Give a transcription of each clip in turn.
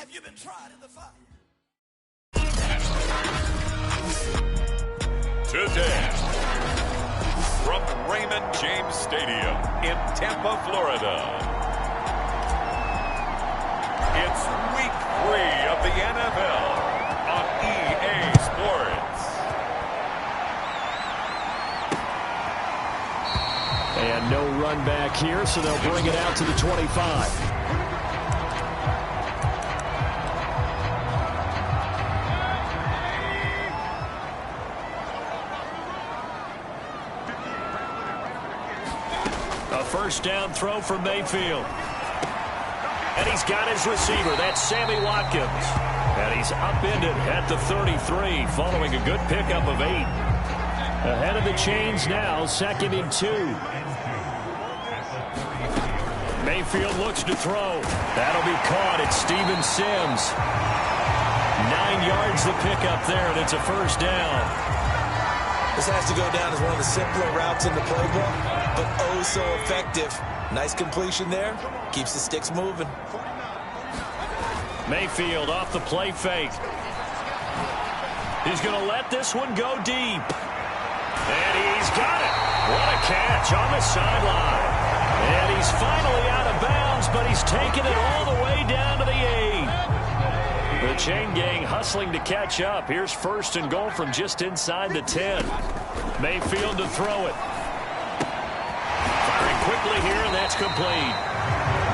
Have you been tried in the fire? Today, from Raymond James Stadium in Tampa, Florida, it's Week 3 of the NFL on EA Sports. And no run back here, so they'll bring it out to the 25. First down throw for Mayfield. And he's got his receiver. That's Sammy Watkins. And he's upended at the 33 following a good pickup of 8. Ahead of the chains now, 2nd and 2. Mayfield looks to throw. That'll be caught. It's Steven Sims. 9 yards the pickup there, and it's a first down. This has to go down as one of the simpler routes in the playbook, but oh so effective. Nice completion there. Keeps the sticks moving. Mayfield off the play fake. He's going to let this one go deep. And he's got it. What a catch on the sideline. And he's finally out of bounds, but he's taken it all the way down to the 8. The chain gang hustling to catch up. Here's 1st and goal from just inside the 10. Mayfield to throw it. Firing quickly here, and that's complete.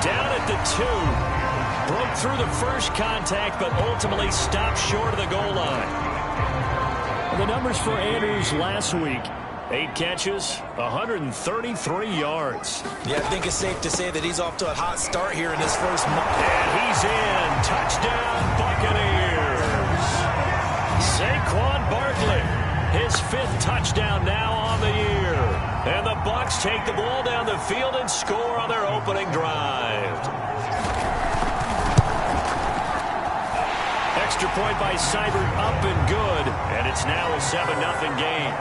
Down at the 2. Broke through the first contact, but ultimately stopped short of the goal line. And the numbers for Andrews last week. 8 catches, 133 yards. Yeah, I think it's safe to say that he's off to a hot start here in this first month. And he's in. Touchdown, Buccaneers. Saquon Barkley, his 5th touchdown now on the year. And the Bucs take the ball down the field and score on their opening drive. Extra point by Seibert up and good. And it's now a 7-0 game.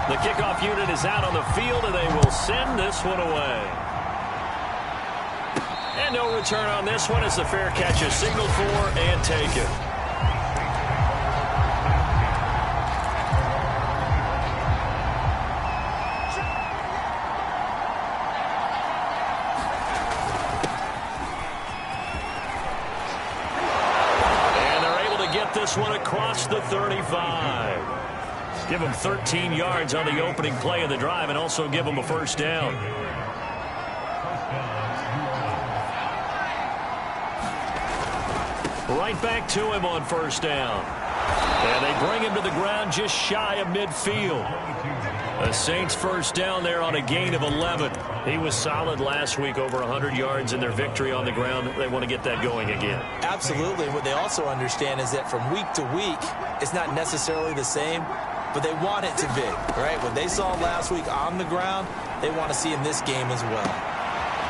The kickoff unit is out on the field, and they will send this one away. And no return on this one as the fair catch is signaled for and taken. And they're able to get this one across the 35. Give them 13 yards on the opening play of the drive and also give them a first down. Right back to him on first down. And they bring him to the ground just shy of midfield. The Saints first down there on a gain of 11. He was solid last week, over 100 yards in their victory on the ground. They want to get that going again. Absolutely. What they also understand is that from week to week, it's not necessarily the same, but they want it to be, right? What they saw last week on the ground, they want to see in this game as well.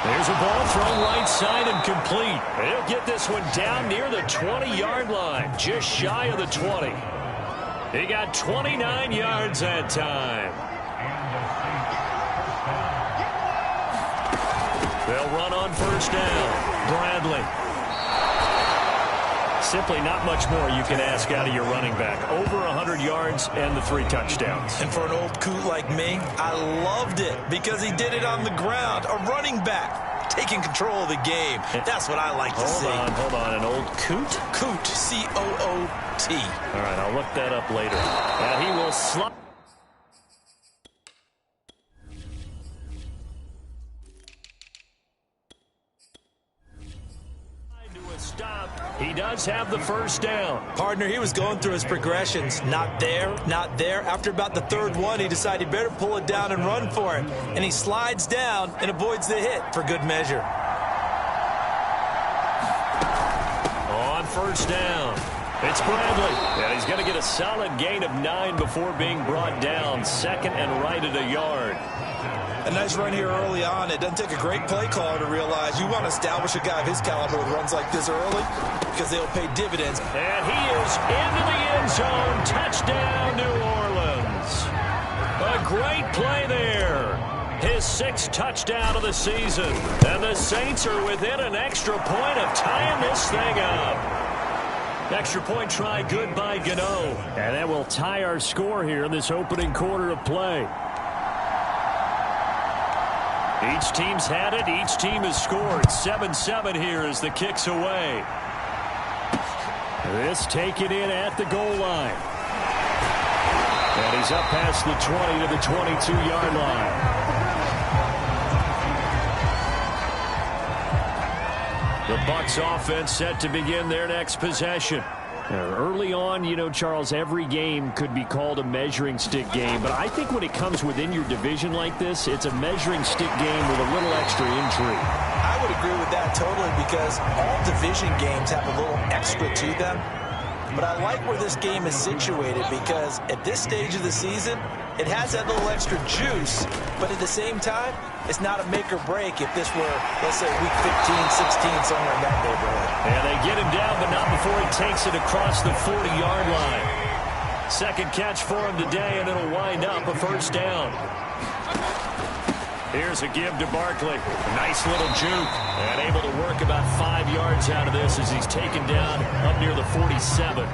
There's a ball thrown right side and complete. They'll get this one down near the 20-yard line, just shy of the 20. He got 29 yards that time. They'll run on first down. Bradley. Simply not much more you can ask out of your running back. Over 100 yards and the 3 touchdowns. And for an old coot like me, I loved it because he did it on the ground. A running back taking control of the game. That's what I like to see. Hold on. An old coot? Coot, C-O-O-T. All right, I'll look that up later. And he will slide. He does have the first down. Partner, he was going through his progressions. Not there, not there. After about the 3rd one, he decided he better pull it down and run for it. And he slides down and avoids the hit for good measure. On first down, it's Bradley. And he's going to get a solid gain of 9 before being brought down. 2nd and right at a yard. A nice run here early on. It doesn't take a great play caller to realize you want to establish a guy of his caliber with runs like this early because they'll pay dividends. And he is into the end zone. Touchdown, New Orleans. A great play there. His his 6th touchdown of the season. And the Saints are within an extra point of tying this thing up. Extra point try good by Gano. And that will tie our score here in this opening quarter of play. Each team's had it. Each team has scored. 7-7 here as the kick's away. This taken in at the goal line. And he's up past the 20 to the 22-yard line. The Bucs offense set to begin their next possession. Early on, you know, Charles, every game could be called a measuring stick game. But I think when it comes within your division like this, it's a measuring stick game with a little extra intrigue. I would agree with that totally because all division games have a little extra to them. But I like where this game is situated because at this stage of the season, it has that little extra juice. But at the same time, it's not a make or break if this were, let's say, week 15, 16, somewhere in that neighborhood. And they get him down, but not before he takes it across the 40-yard line. Second catch for him today, and it'll wind up a first down. Here's a give to Barkley. Nice little juke. And able to work about 5 yards out of this as he's taken down up near the 47.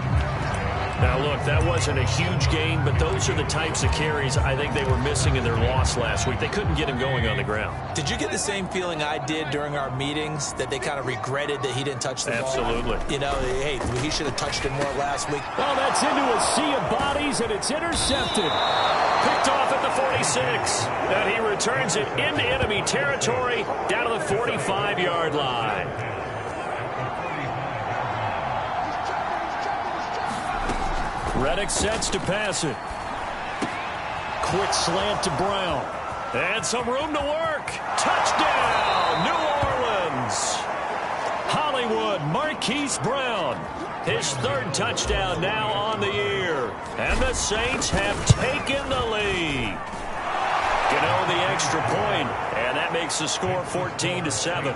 Now, look, that wasn't a huge gain, but those are the types of carries I think they were missing in their loss last week. They couldn't get him going on the ground. Did you get the same feeling I did during our meetings, that they kind of regretted that he didn't touch the ball? Absolutely. You know, hey, he should have touched it more last week. Well, that's into a sea of bodies, and it's intercepted. Picked off at the 46. And he returns it into enemy territory down to the 45-yard line. Reddick sets to pass it. Quick slant to Brown. And some room to work. Touchdown, New Orleans. Hollywood Marquise Brown. His 3rd touchdown now on the year. And the Saints have taken the lead. Gano the extra point, and that makes the score 14-7.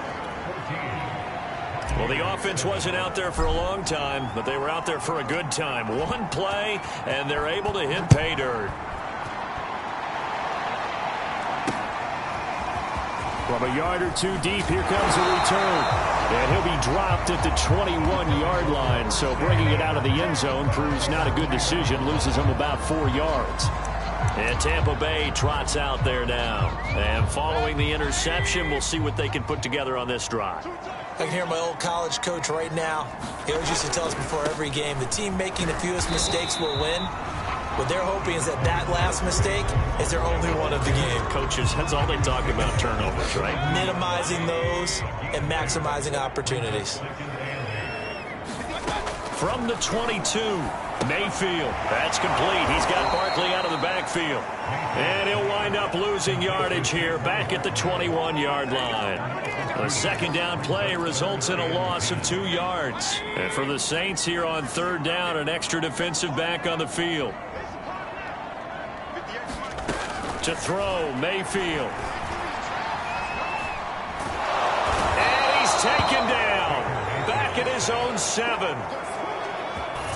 Well, the offense wasn't out there for a long time, but they were out there for a good time. One play, and they're able to hit pay dirt. From a yard or two deep, here comes a return. And he'll be dropped at the 21-yard line, so bringing it out of the end zone proves not a good decision, loses him about 4 yards. And Tampa Bay trots out there now. And following the interception, we'll see what they can put together on this drive. I can hear my old college coach right now. He always used to tell us before every game, the team making the fewest mistakes will win. What they're hoping is that that last mistake is their only one of the game. Coaches, that's all they talk about, turnovers, right? Minimizing those and maximizing opportunities. From the 22, Mayfield. That's complete. He's got Barkley out of the backfield. And he'll wind up losing yardage here back at the 21-yard line. A second down play results in a loss of 2 yards. And for the Saints here on 3rd down, an extra defensive back on the field. To throw, Mayfield. And he's taken down. Back at his own 7.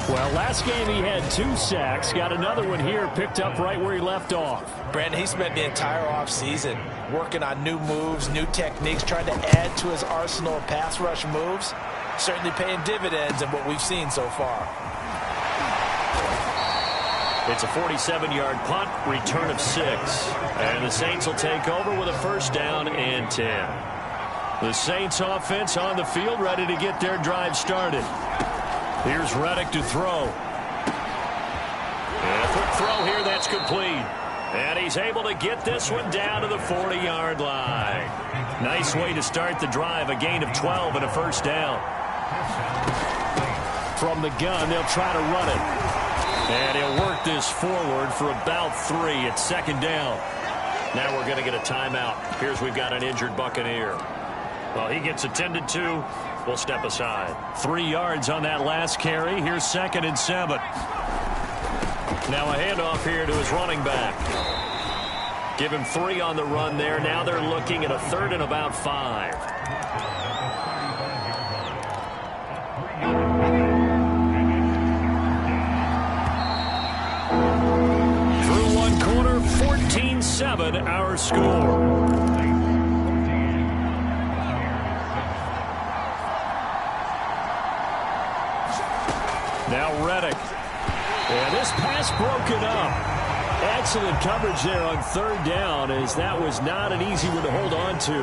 Well, last game he had 2 sacks. Got another one here, picked up right where he left off. Brandon, he spent the entire offseason working on new moves, new techniques, trying to add to his arsenal of pass rush moves. Certainly paying dividends in what we've seen so far. It's a 47-yard punt, return of 6. And the Saints will take over with a first down and 10. The Saints offense on the field, ready to get their drive started. Here's Reddick to throw. And a quick throw here, that's complete. And he's able to get this one down to the 40-yard line. Nice way to start the drive, a gain of 12 and a first down. From the gun, they'll try to run it. And he'll work this forward for about 3 at 2nd down. Now we're going to get a timeout. Here's we've got an injured Buccaneer. Well, he gets attended to. We'll step aside. 3 yards on that last carry. Here's 2nd and 7. Now a handoff here to his running back. Give him 3 on the run there. Now they're looking at a 3rd and about 5. Through 1 quarter, 14-7 our score. Now Reddick. And this pass broken up. Excellent coverage there on third down, as that was not an easy one to hold on to.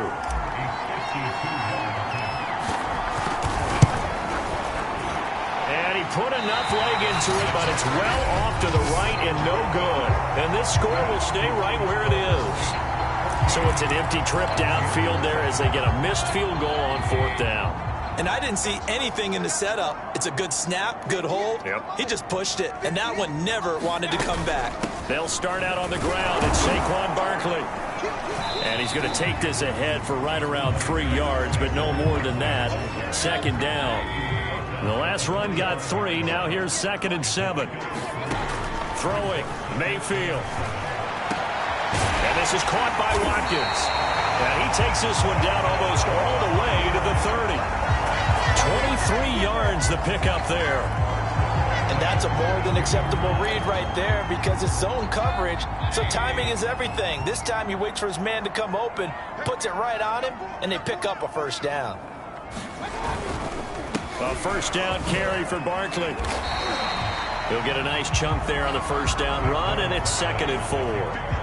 And he put enough leg into it, but it's well off to the right and no good. And this score will stay right where it is. So it's an empty trip downfield there as they get a missed field goal on fourth down. And I didn't see anything in the setup. It's a good snap, good hold. Yep. He just pushed it, and that one never wanted to come back. They'll start out on the ground. It's Saquon Barkley. And he's going to take this ahead for right around 3 yards, but no more than that. Second down. The last run got 3. Now here's 2nd and 7. Throwing, Mayfield. And this is caught by Watkins. And he takes this one down almost all the way to the 30. 23 yards the pickup there. And that's a more than acceptable read right there because it's zone coverage, so timing is everything. This time he waits for his man to come open, puts it right on him, and they pick up a first down. A first down carry for Barkley. He'll get a nice chunk there on the first down run, and it's 2nd and 4.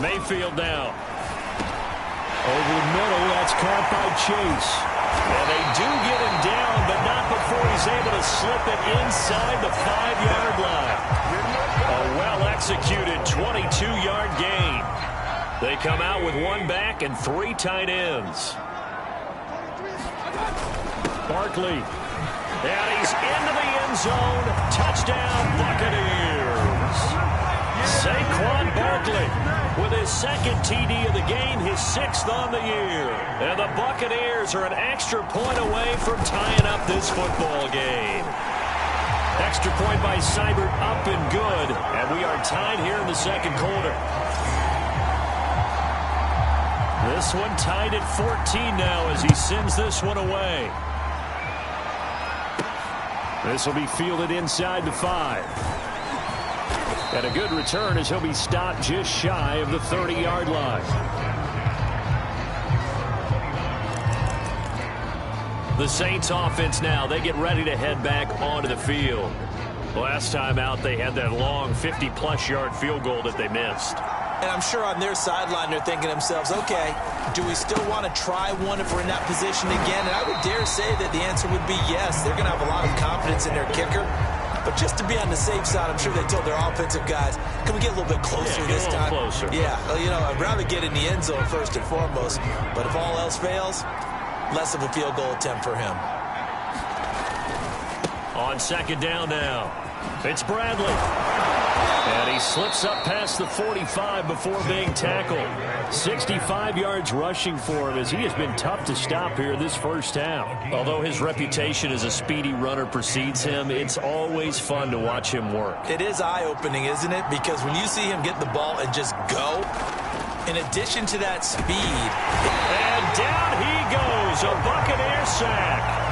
Mayfield now. Over the middle, that's caught by Chase. And they do get him down, but not before he's able to slip it inside the 5-yard line. A well-executed 22-yard gain. They come out with 1 back and 3 tight ends. Barkley. And he's into the end zone. Touchdown, Buccaneers. Saquon Barkley with his 2nd TD of the game, his 6th on the year. And the Buccaneers are an extra point away from tying up this football game. Extra point by Seibert, up and good. And we are tied here in the 2nd quarter. This one tied at 14 now as he sends this one away. This will be fielded inside the 5. And a good return as he'll be stopped just shy of the 30-yard line. The Saints offense now, they get ready to head back onto the field. Last time out, they had that long 50-plus yard field goal that they missed. And I'm sure on their sideline they're thinking to themselves, okay, do we still want to try one if we're in that position again? And I would dare say that the answer would be yes. They're going to have a lot of confidence in their kicker. But just to be on the safe side, I'm sure they told their offensive guys, can we get a little bit closer this time? Closer. Yeah, well, you know, I'd rather get in the end zone first and foremost. But if all else fails, less of a field goal attempt for him. On 2nd down now, it's Bradley. And he slips up past the 45 before being tackled. 65 yards rushing for him as he has been tough to stop here this first half. Although his reputation as a speedy runner precedes him, it's always fun to watch him work. It is eye-opening, isn't it? Because when you see him get the ball and just go, in addition to that speed. And down he goes, a Buccaneer sack.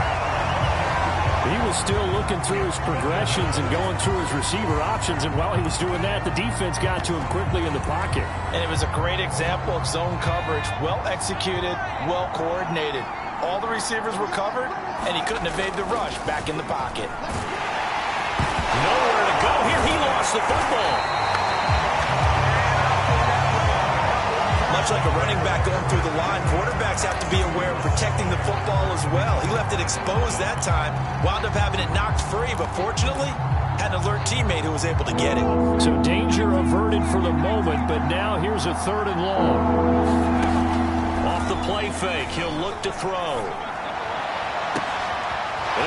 He was still looking through his progressions and going through his receiver options, and while he was doing that, the defense got to him quickly in the pocket. And it was a great example of zone coverage, well executed, well coordinated. All the receivers were covered, and he couldn't evade the rush back in the pocket. Nowhere to go here. He lost the football. Much like a running back going through the line, quarterbacks have to be aware of protecting the football as well. He left it exposed that time, wound up having it knocked free, but fortunately, had an alert teammate who was able to get it. So danger averted for the moment, but now here's a 3rd and long. Off the play fake, he'll look to throw.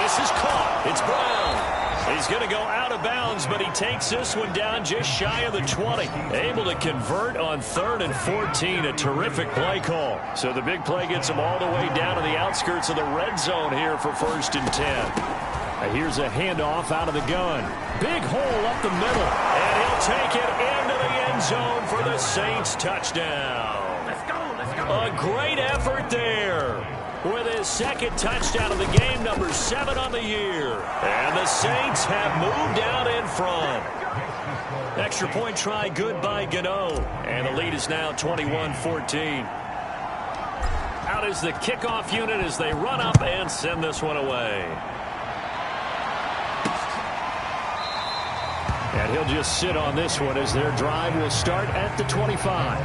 This is caught. It's Brown. He's going to go out of bounds, but he takes this one down just shy of the 20. Able to convert on 3rd and 14. A terrific play call. So the big play gets him all the way down to the outskirts of the red zone here for 1st and 10. Here's a handoff out of the gun. Big hole up the middle. And he'll take it into the end zone for the Saints touchdown. Let's go, let's go. A great effort there. With his 2nd touchdown of the game, number 7 on the year. And the Saints have moved out in front. Extra point try good by Gano. And the lead is now 21-14. Out is the kickoff unit as they run up and send this one away. And he'll just sit on this one as their drive will start at the 25.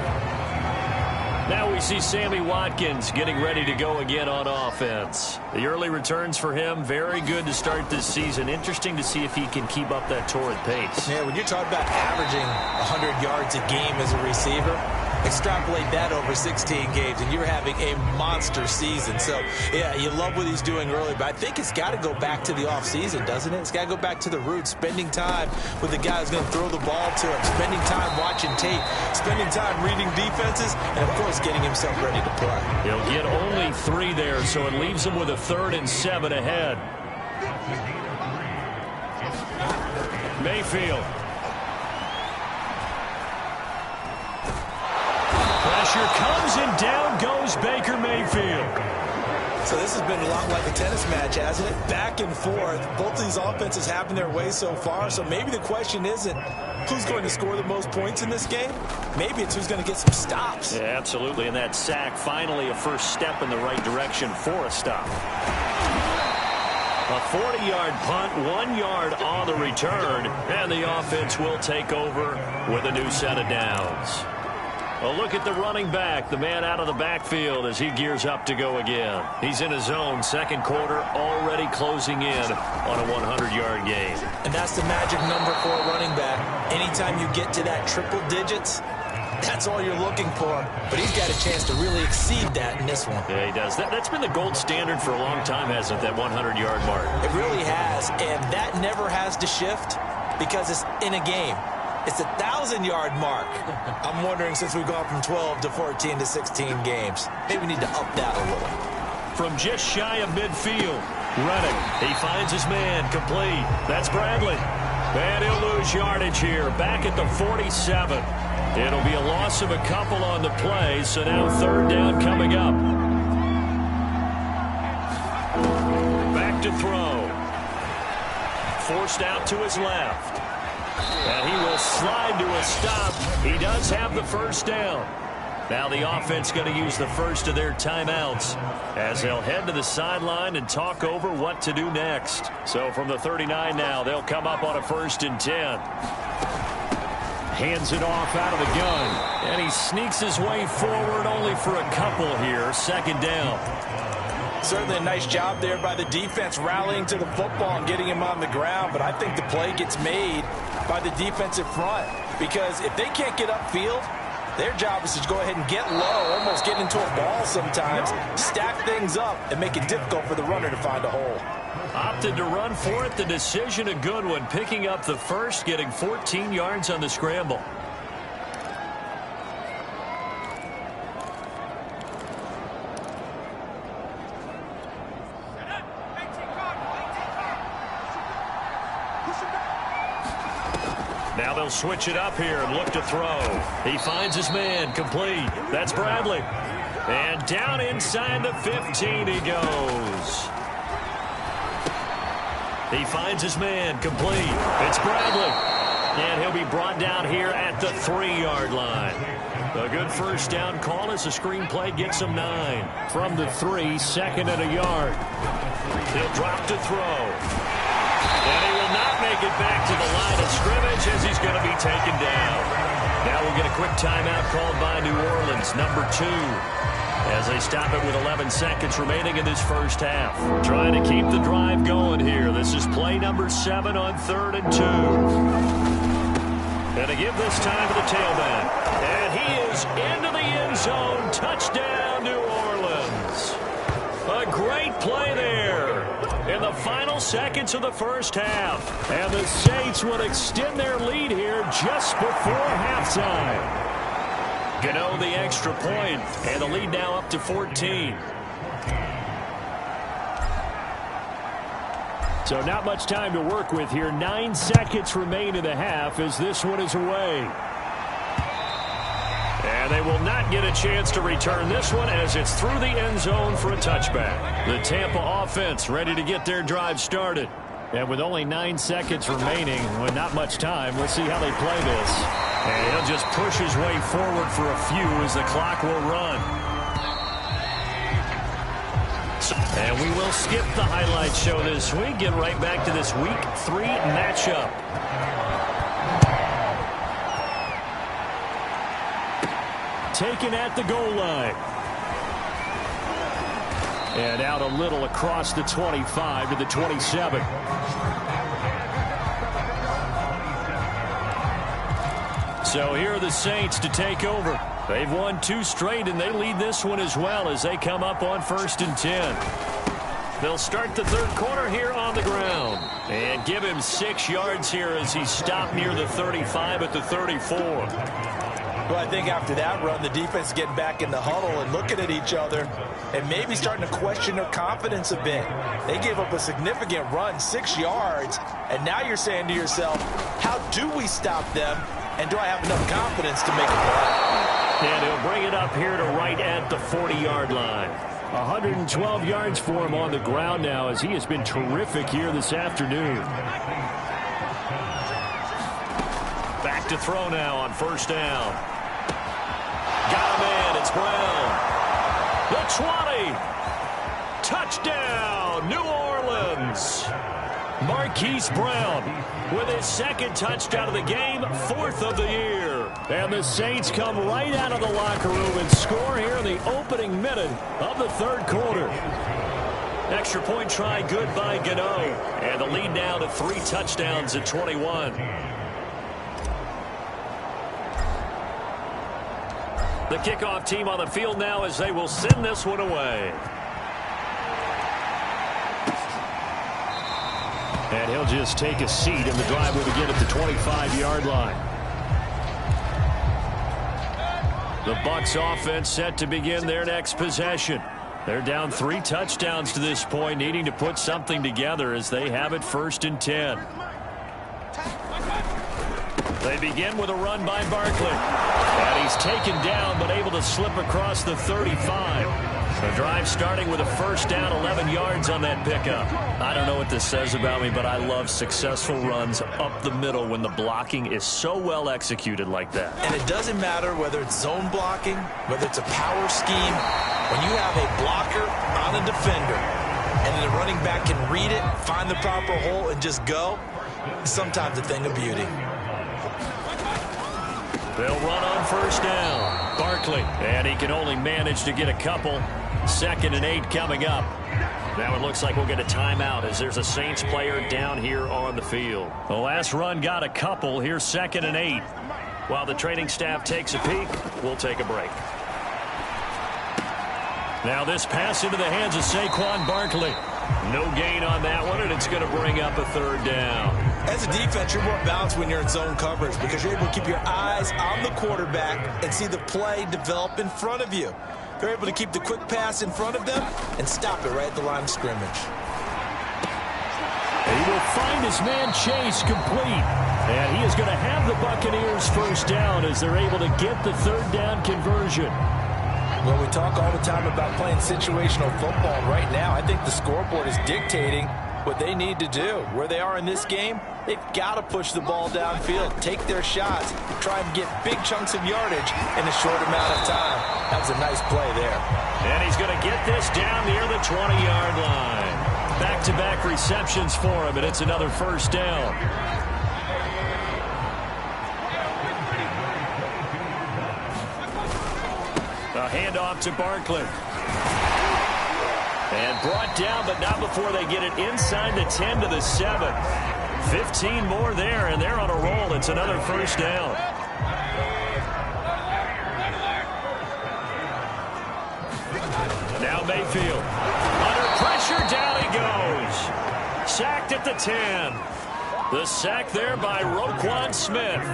Now we see Sammy Watkins getting ready to go again on offense. The early returns for him, very good to start this season. Interesting to see if he can keep up that torrid pace. Yeah, when you're talking about averaging 100 yards a game as a receiver, extrapolate that over 16 games, and you're having a monster season. So, yeah, you love what he's doing early, but I think it's got to go back to the offseason, doesn't it? It's got to go back to the roots, spending time with the guy who's going to throw the ball to him, spending time watching tape, spending time reading defenses, and, of course, getting himself ready to play. He'll get only 3 there, so it leaves him with a 3rd and 7 ahead. Mayfield. Pressure comes and down goes Baker Mayfield. So this has been a lot like a tennis match, hasn't it? Back and forth. Both of these offenses having their way so far. So maybe the question isn't who's going to score the most points in this game. Maybe it's who's going to get some stops. Yeah, absolutely. And that sack, finally a first step in the right direction for a stop. A 40-yard punt, 1 yard on the return. And the offense will take over with a new set of downs. A look at the running back, the man out of the backfield as he gears up to go again. He's in his zone, second quarter, already closing in on a 100-yard game. And that's the magic number for a running back. Anytime you get to that triple digits, that's all you're looking for. But he's got a chance to really exceed that in this one. Yeah, he does. That's been the gold standard for a long time, hasn't it, that 100-yard mark? It really has, and that never has to shift because it's in a game. It's a 1,000-yard mark. I'm wondering, since we've gone from 12 to 14 to 16 games, maybe we need to up that a little. From just shy of midfield, running. He finds his man, complete. That's Bradley. And he'll lose yardage here, back at the 47. It'll be a loss of a couple on the play, so now 3rd down coming up. Back to throw. Forced out to his left. And he will slide to a stop. He does have the first down. Now the offense going to use the first of their timeouts as they'll head to the sideline and talk over what to do next. So from the 39 now, they'll come up on a 1st and 10. Hands it off out of the gun. And he sneaks his way forward only for a couple here. 2nd down. Certainly a nice job there by the defense rallying to the football and getting him on the ground. But I think the play gets made by the defensive front, because if they can't get upfield, their job is to go ahead and get low, almost get into a ball sometimes, stack things up, and make it difficult for the runner to find a hole. Opted to run for it. The decision a good one, picking up the first, getting 14 yards on the scramble. Now they'll switch it up here and look to throw. He finds his man, complete. That's Bradley. And down inside the 15 he goes. He finds his man, complete. It's Bradley. And he'll be brought down here at the 3-yard line. A good first down call as the screenplay gets him 9. From the 3, 2nd and a yard. He'll drop to throw. And he will not make it back to the line of scrimmage as he's going to be taken down. Now we'll get a quick timeout called by New Orleans, number 2. As they stop it with 11 seconds remaining in this first half. Trying to keep the drive going here. This is play number 7 on 3rd and 2. And to give this time to the tailback. And he is into the end zone. Touchdown, New Orleans. A great play there in the final seconds of the first half. And the Saints will extend their lead here just before halftime. Gano the extra point, and the lead now up to 14. So not much time to work with here. 9 seconds remain in the half as this one is away. And they will not get a chance to return this one as it's through the end zone for a touchback. The Tampa offense ready to get their drive started. And with only 9 seconds remaining, with not much time, let's see how they play this. And he'll just push his way forward for a few as the clock will run. And we will skip the highlight show this week. Get right back to this Week 3 matchup. Taken at the goal line. And out a little across the 25 to the 27. So here are the Saints to take over. They've won 2 straight, and they lead this one as well as they come up on 1st and 10. They'll start the third quarter here on the ground. And give him 6 yards here as he stopped near the 35 at the 34. Well, I think after that run, the defense is getting back in the huddle and looking at each other and maybe starting to question their confidence a bit. They gave up a significant run, 6 yards, and now you're saying to yourself, how do we stop them, and do I have enough confidence to make a play? And he'll bring it up here to right at the 40-yard line. 112 yards for him on the ground now as he has been terrific here this afternoon. Back to throw now on 1st down. Got him in. It's Brown. The 20. Touchdown, New Orleans. Marquise Brown with his 2nd touchdown of the game, 4th of the year. And the Saints come right out of the locker room and score here in the opening minute of the 3rd quarter. Extra point try good by Gano. And the lead now to 3 touchdowns at 21. The kickoff team on the field now as they will send this one away. And he'll just take a seat, and the drive will begin at the 25-yard line. The Bucs offense set to begin their next possession. They're down 3 touchdowns to this point, needing to put something together as they have it 1st and 10. They begin with a run by Barkley. And he's taken down, but able to slip across the 35. The drive starting with a 1st down, 11 yards on that pickup. I don't know what this says about me, but I love successful runs up the middle when the blocking is so well executed like that. And it doesn't matter whether it's zone blocking, whether it's a power scheme. When you have a blocker on a defender, and the running back can read it, find the proper hole, and just go, it's sometimes a thing of beauty. They'll run on 1st down. Barkley, and he can only manage to get a couple. 2nd and 8 coming up. Now it looks like we'll get a timeout as there's a Saints player down here on the field. The last run got a couple. Here's 2nd and 8. While the training staff takes a peek, we'll take a break. Now this pass into the hands of Saquon Barkley. No gain on that one, and it's going to bring up a 3rd down. As a defense, you're more balanced when you're in zone coverage because you're able to keep your eyes on the quarterback and see the play develop in front of you. You're able to keep the quick pass in front of them and stop it right at the line of scrimmage. He will find his man Chase complete. And he is going to have the Buccaneers 1st down as they're able to get the 3rd down conversion. Well, we talk all the time about playing situational football. Right now, I think the scoreboard is dictating what they need to do. Where they are in this game, they've got to push the ball downfield, take their shots, try and get big chunks of yardage in a short amount of time. That was a nice play there. And he's going to get this down near the 20-yard line. Back-to-back receptions for him, and it's another 1st down. A handoff to Barkley. And brought down, but not before they get it inside the 10 to the 7. 15 more there, and they're on a roll. It's another 1st down. Now Mayfield. Under pressure, down he goes. Sacked at the 10. The sack there by Roquan Smith.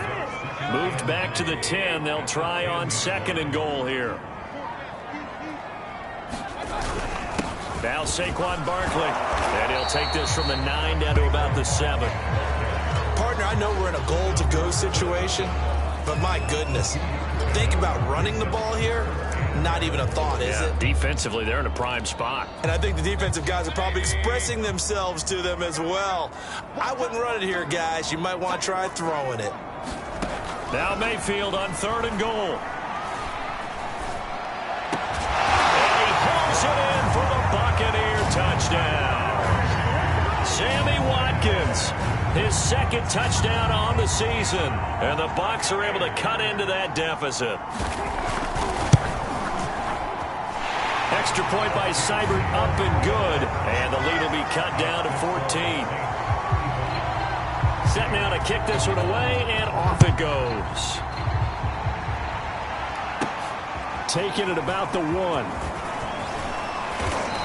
Moved back to the 10. They'll try on 2nd and goal here. Now Saquon Barkley. And he'll take this from the 9 down to about the 7. Partner, I know we're in a goal-to-go situation, but my goodness, think about running the ball here. Not even a thought, is it? Defensively, they're in a prime spot. And I think the defensive guys are probably expressing themselves to them as well. I wouldn't run it here, guys. You might want to try throwing it. Now Mayfield on 3rd and goal. And he hauls it in for the Buccaneers. Buccaneer touchdown. Sammy Watkins, his second touchdown on the season. And the Bucs are able to cut into that deficit. Extra point by Seibert, up and good. And the lead will be cut down to 14. Set now to kick this one away, and off it goes. Taking it about the 1.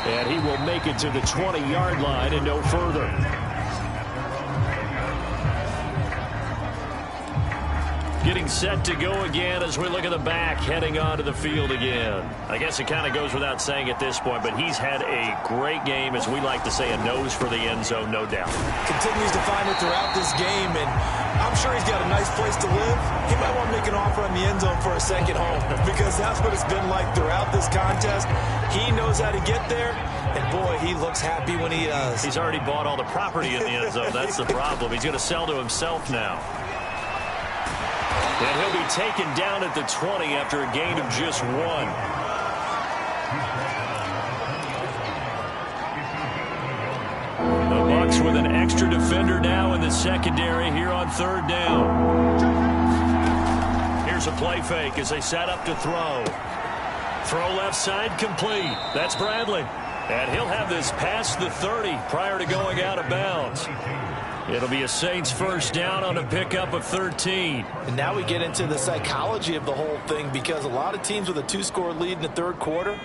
And he will make it to the 20-yard line and no further. Getting set to go again as we look at the back heading onto the field again. I guess it kind of goes without saying at this point, but he's had a great game, as we like to say, a nose for the end zone, no doubt. Continues to find it throughout this game, and I'm sure he's got a nice place to live. He might want to make an offer on the end zone for a second home, because that's what it's been like throughout this contest. He knows how to get there, and boy, he looks happy when he does. He's already bought all the property in the end zone. That's the problem. He's going to sell to himself now. And he'll be taken down at the 20 after a gain of just 1. The Bucs with an extra defender now in the secondary here on 3rd down. Here's a play fake as they set up to throw. Throw left side complete. That's Bradley. And he'll have this past the 30 prior to going out of bounds. It'll be a Saints first down on a pickup of 13. And now we get into the psychology of the whole thing, because a lot of teams with a 2-score lead in the 3rd quarter,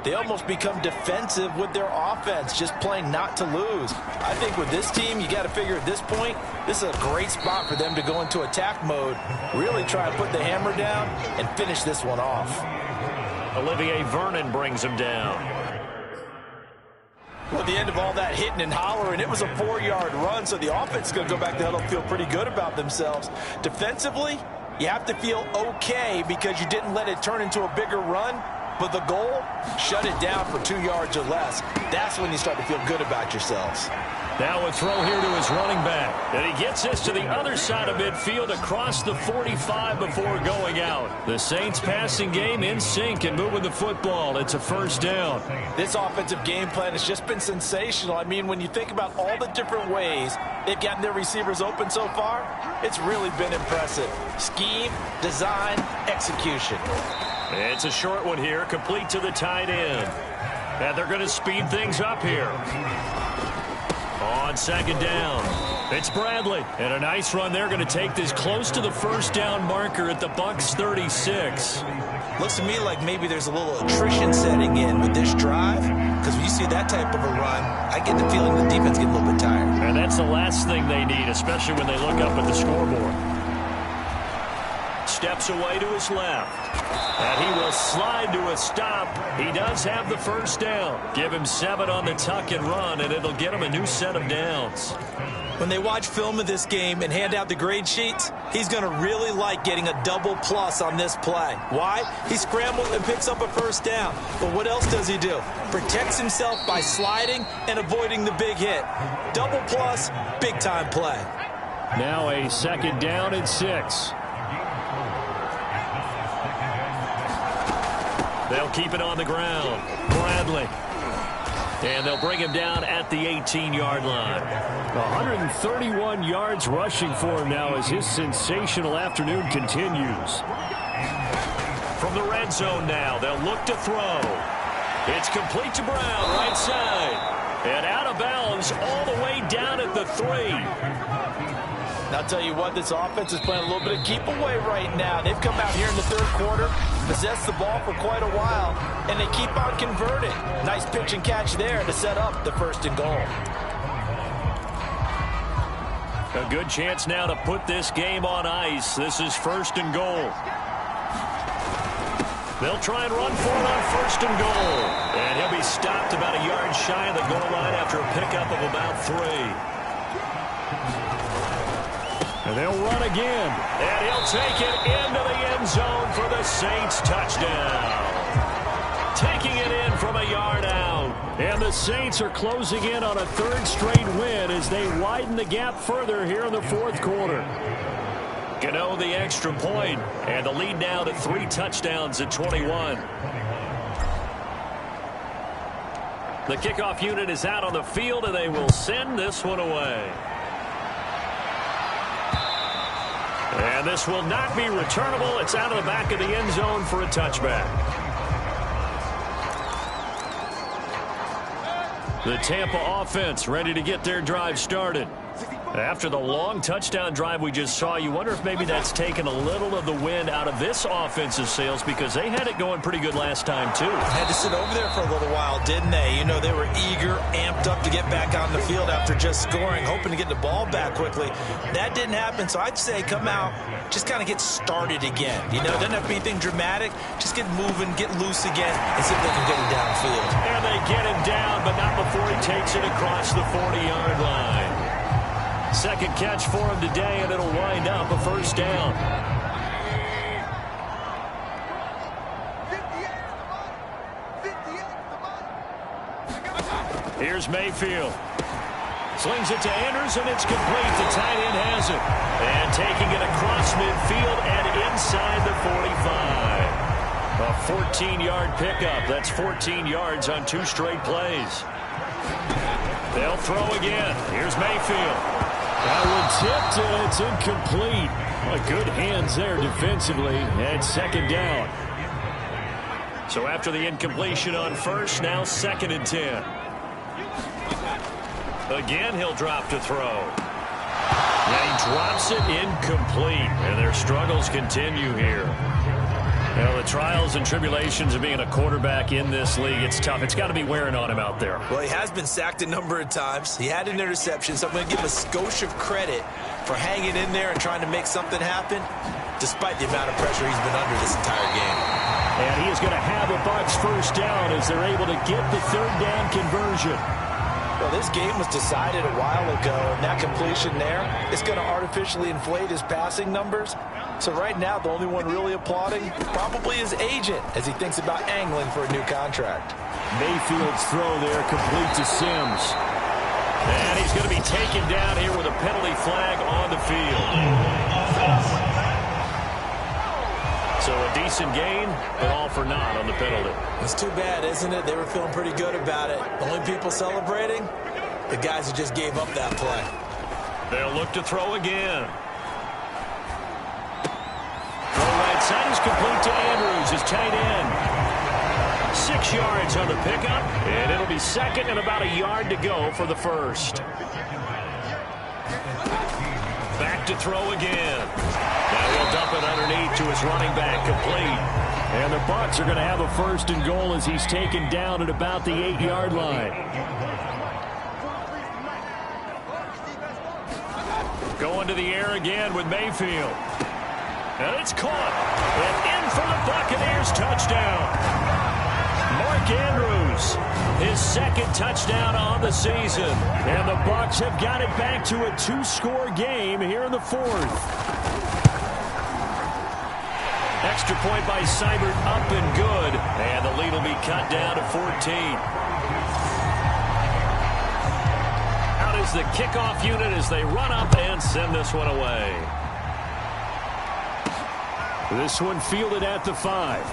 they almost become defensive with their offense, just playing not to lose. I think with this team, you got to figure at this point, this is a great spot for them to go into attack mode, really try to put the hammer down and finish this one off. Olivier Vernon brings him down. Well, at the end of all that hitting and hollering, it was a 4-yard run, so the offense is going to go back to the huddle and feel pretty good about themselves. Defensively, you have to feel okay because you didn't let it turn into a bigger run, but the goal, shut it down for 2 yards or less. That's when you start to feel good about yourselves. Now a throw here to his running back. And he gets this to the other side of midfield across the 45 before going out. The Saints passing game in sync and moving the football. It's a first down. This offensive game plan has just been sensational. I mean, when you think about all the different ways they've gotten their receivers open so far, it's really been impressive. Scheme, design, execution. It's a short one here, complete to the tight end. And they're going to speed things up here. On 2nd down, it's Bradley. And a nice run there, going to take this close to the first down marker at the Bucs 36. Looks to me like maybe there's a little attrition setting in with this drive, because when you see that type of a run, I get the feeling the defense gets a little bit tired. And that's the last thing they need, especially when they look up at the scoreboard. Steps away to his left. And he will slide to a stop. He does have the first down. Give him 7 on the tuck and run, and it'll get him a new set of downs. When they watch film of this game and hand out the grade sheets, he's going to really like getting a double plus on this play. Why? He scrambles and picks up a first down. But what else does he do? Protects himself by sliding and avoiding the big hit. Double plus, big-time play. Now a 2nd down and 6. They'll keep it on the ground. Bradley. And they'll bring him down at the 18-yard line. 131 yards rushing for him now as his sensational afternoon continues. From the red zone now, they'll look to throw. It's complete to Brown, right side. And out of bounds all the way down at the 3. Now, I'll tell you what, this offense is playing a little bit of keep away right now. They've come out here in the 3rd quarter, possessed the ball for quite a while, and they keep on converting. Nice pitch and catch there to set up the 1st and goal. A good chance now to put this game on ice. This is 1st and goal. They'll try and run for it on 1st and goal. And he'll be stopped about a yard shy of the goal line after a pickup of about 3. And they'll run again. And he'll take it into the end zone for the Saints touchdown. Taking it in from a yard out. And the Saints are closing in on a 3rd straight win as they widen the gap further here in the 4th quarter. Gano the extra point, and the lead now to 3 touchdowns at 21. The kickoff unit is out on the field, and they will send this one away. And this will not be returnable. It's out of the back of the end zone for a touchback. The Tampa offense ready to get their drive started. After the long touchdown drive we just saw, you wonder if maybe that's taken a little of the wind out of this offensive sails, because they had it going pretty good last time, too. Had to sit over there for a little while, didn't they? You know, they were eager, amped up to get back on the field after just scoring, hoping to get the ball back quickly. That didn't happen, so I'd say come out, just kind of get started again. You know, it doesn't have to be anything dramatic. Just get moving, get loose again, and see if they can get him downfield. And they get him down, but not before he takes it across the 40-yard line. Second catch for him today, and it'll wind up a first down. Here's Mayfield. Slings it to Andrews, and it's complete. The tight end has it. And taking it across midfield and inside the 45. A 14-yard pickup. That's 14 yards on 2 straight plays. They'll throw again. Here's Mayfield. That one tipped, and it's incomplete. Well, good hands there defensively, and second down. So after the incompletion on first, now 2nd and 10. Again, he'll drop to throw. And he drops it incomplete, and their struggles continue here. Well, the trials and tribulations of being a quarterback in this league, it's tough. It's got to be wearing on him out there. Well, he has been sacked a number of times. He had an interception, so I'm going to give a skosh of credit for hanging in there and trying to make something happen, despite the amount of pressure he's been under this entire game. And he is going to have a Bucs first down as they're able to get the 3rd down conversion. Well, this game was decided a while ago, and that completion there is going to artificially inflate his passing numbers. So right now, the only one really applauding probably his agent as he thinks about angling for a new contract. Mayfield's throw there complete to Sims. And he's going to be taken down here with a penalty flag on the field. So a decent gain, but all for naught on the penalty. It's too bad, isn't it? They were feeling pretty good about it. The only people celebrating, the guys who just gave up that play. They'll look to throw again. Side is complete to Andrews, his tight end. 6 yards on the pickup, and it'll be 2nd and about a yard to go for the first. Back to throw again. Now he'll dump it underneath to his running back, complete. And the Bucs are going to have a 1st and goal as he's taken down at about the 8-yard line. Going to the air again with Mayfield. And it's caught. And in for the Buccaneers touchdown. Mark Andrews, his 2nd touchdown on the season. And the Bucs have got it back to a 2-score game here in the 4th. Extra point by Seibert, up and good. And the lead will be cut down to 14. Out is the kickoff unit as they run up and send this one away. This one fielded at the 5.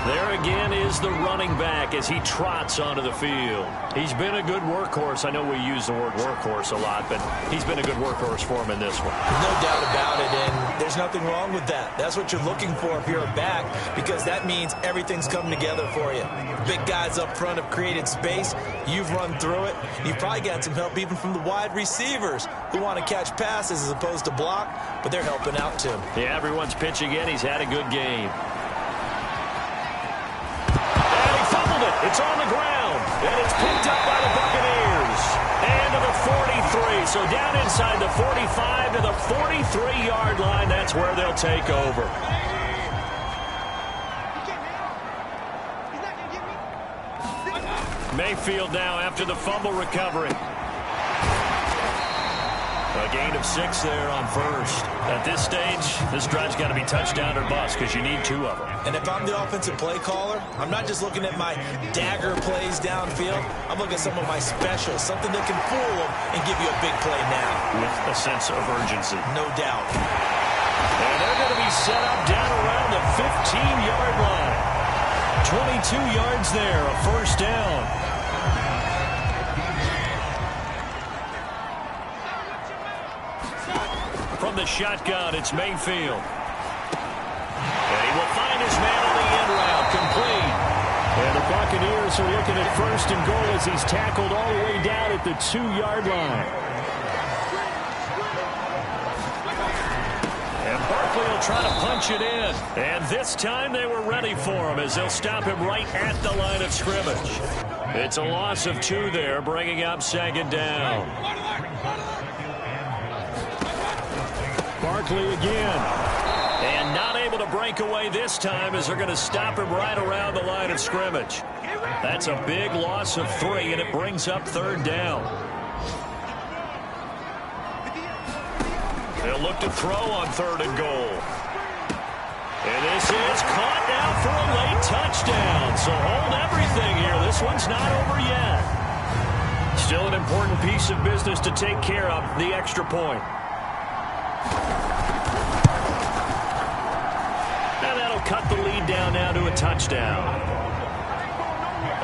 There again is the running back as he trots onto the field. He's been a good workhorse. I know we use the word workhorse a lot, but he's been a good workhorse for him in this one. No doubt about it, and there's nothing wrong with that. That's what you're looking for if you're a back, because that means everything's coming together for you. Big guys up front have created space. You've run through it. You've probably got some help even from the wide receivers who want to catch passes as opposed to block, but they're helping out too. Yeah, everyone's pitching in. He's had a good game. It's on the ground, and it's picked up by the Buccaneers. And to the 43, so down inside the 45 to the 43-yard line. That's where they'll take over. Mayfield now after the fumble recovery. A gain of 6 there on first. At this stage, this drive's got to be touchdown or bust because you need 2 of them. And if I'm the offensive play caller, I'm not just looking at my dagger plays downfield. I'm looking at some of my specials, something that can fool them and give you a big play now. With a sense of urgency. No doubt. And they're going to be set up down around the 15-yard line. 22 yards there, a first down. From the shotgun, it's Mayfield. And he will find his man on the end route, complete. And the Buccaneers are looking at first and goal as he's tackled all the way down at the 2-yard line. And Barkley will try to punch it in. And this time they were ready for him as they'll stop him right at the line of scrimmage. It's a loss of 2 there, bringing up second down. Barkley again. And not able to break away this time as they're going to stop him right around the line of scrimmage. That's a big loss of 3, and it brings up third down. They'll look to throw on third and goal. And this is caught now for a late touchdown. So hold everything here. This one's not over yet. Still an important piece of business to take care of, the extra point. And that'll cut the lead down now to a touchdown.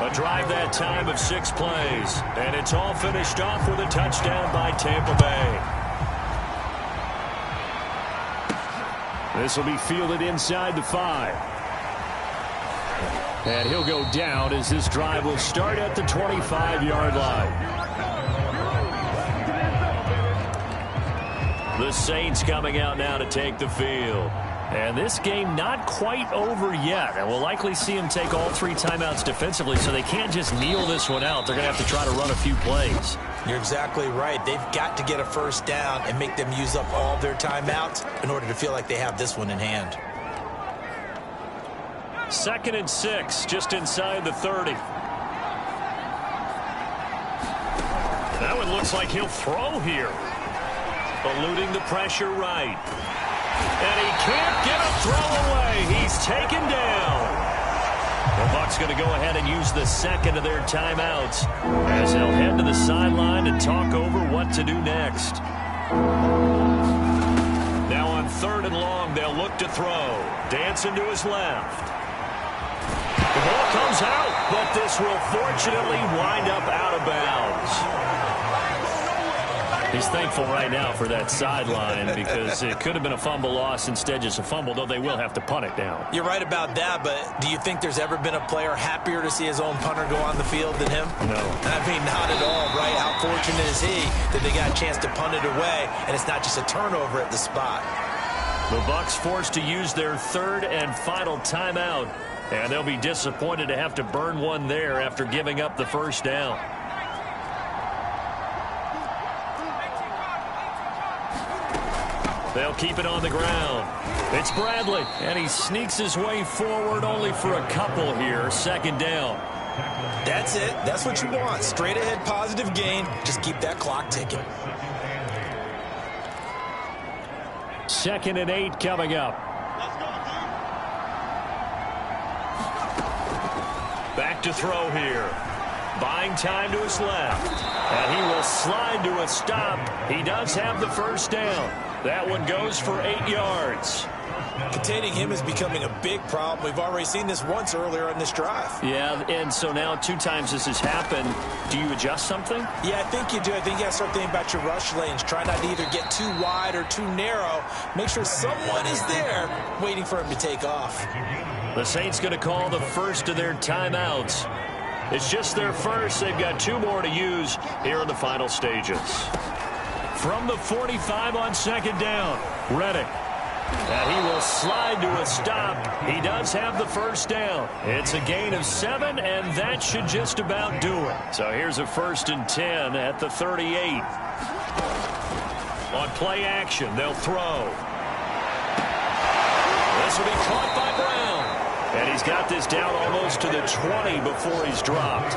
A drive that time of 6 plays. And it's all finished off with a touchdown by Tampa Bay. This will be fielded inside the 5. And he'll go down as this drive will start at the 25-yard line. The Saints coming out now to take the field. And this game not quite over yet. And we'll likely see him take all 3 timeouts defensively, so they can't just kneel this one out. They're going to have to try to run a few plays. You're exactly right. They've got to get a first down and make them use up all their timeouts in order to feel like they have this one in hand. 2nd and 6, just inside the 30. That one looks like he'll throw here. Eluding the pressure right. And he can't get a throw away. He's taken down. The Bucs going to go ahead and use the second of their timeouts as they'll head to the sideline and talk over what to do next. Now on 3rd and long, they'll look to throw. Dancing to his left. The ball comes out, but this will fortunately wind up out of bounds. He's thankful right now for that sideline because it could have been a fumble loss, instead just a fumble, though they will have to punt it down. You're right about that, but do you think there's ever been a player happier to see his own punter go on the field than him? No. I mean, not at all, right? How fortunate is he that they got a chance to punt it away, and it's not just a turnover at the spot. The Bucs forced to use their 3rd and final timeout, and they'll be disappointed to have to burn one there after giving up the first down. They'll keep it on the ground. It's Bradley, and he sneaks his way forward only for a couple here. 2nd down. That's it. That's what you want. Straight ahead positive gain. Just keep that clock ticking. 2nd and 8 coming up. Back to throw here. Buying time to his left. And he will slide to a stop. He does have the first down. That one goes for 8 yards. Containing him is becoming a big problem. We've already seen this once earlier in this drive. Yeah, and so now 2 times this has happened. Do you adjust something? Yeah, I think you do. I think you got to start thinking about your rush lanes. Try not to either get too wide or too narrow. Make sure someone is there waiting for him to take off. The Saints going to call the first of their timeouts. It's just their first. They've got 2 more to use here in the final stages. From the 45 on 2nd down, Reddick. And he will slide to a stop. He does have the first down. It's a gain of 7, and that should just about do it. So here's a 1st and 10 at the 38. On play action, they'll throw. This will be caught by Brown. And he's got this down almost to the 20 before he's dropped.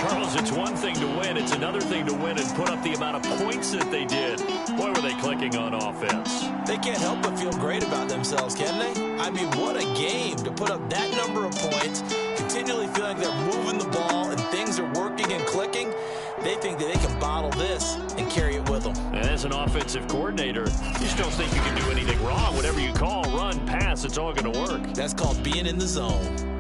Charles, it's one thing to win. It's another thing to win and put up the amount of points that they did. Boy, were they clicking on offense. They can't help but feel great about themselves, can they? I mean, what a game to put up that number of points, continually feeling like they're moving the ball and things are working and clicking. They think that they can bottle this and carry it with them. And as an offensive coordinator, you just don't think you can do anything wrong. Whatever you call, run, pass, it's all going to work. That's called being in the zone.